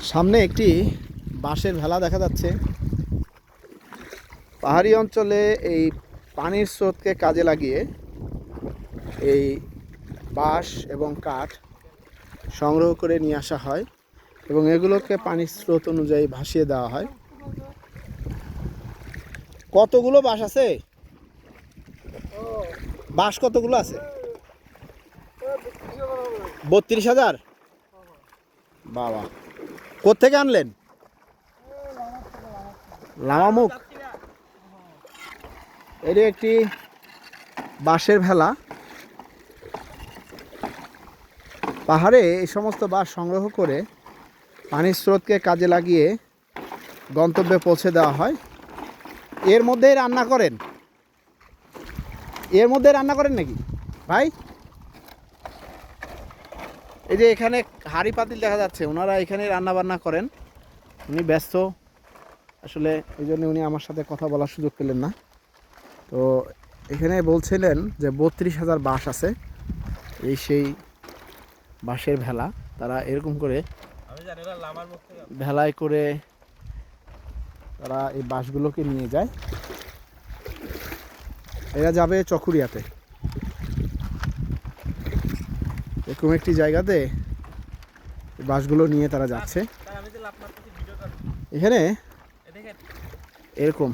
সামনে একটি বাঁশের ভেলা দেখা যাচ্ছে। পাহাড়ি অঞ্চলে এই পানির স্রোতকে কাজে লাগিয়ে এই বাঁশ এবং কাঠ সংগ্রহ করে নিয়ে আসা হয় এবং এগুলোকে পানির স্রোত অনুযায়ী ভাসিয়ে দেওয়া হয়। কতগুলো বাঁশ আছে? বাঁশ কতগুলো আছে? 32,000। বাবা, কোত্থেকে আনলেন? লামামুখ। এটি একটি বাঁশের ভেলা। পাহাড়ে এই সমস্ত বাঁশ সংগ্রহ করে পানির স্রোতকে কাজে লাগিয়ে গন্তব্যে পৌঁছে দেওয়া হয়। এর মধ্যেই রান্না করেন? এর মধ্যে রান্না করেন নাকি ভাই? এই যে এখানে হাঁড়ি পাতিল দেখা যাচ্ছে, ওনারা এখানে রান্না বান্না করেন। উনি ব্যস্ত আসলে, এই জন্য উনি আমার সাথে কথা বলার সুযোগ পেলেন না। তো এখানে বলছিলেন যে 32,000 বাঁশ আছে। এই সেই বাঁশের ভেলা। তারা এরকম করে ভেলায় করে তারা এই বাঁশগুলোকে নিয়ে যায়। এরা যাবে চকুরিয়াতে। এরকম একটি জায়গাতে বাঁশগুলো নিয়ে তারা যাচ্ছে। এখানে এরকম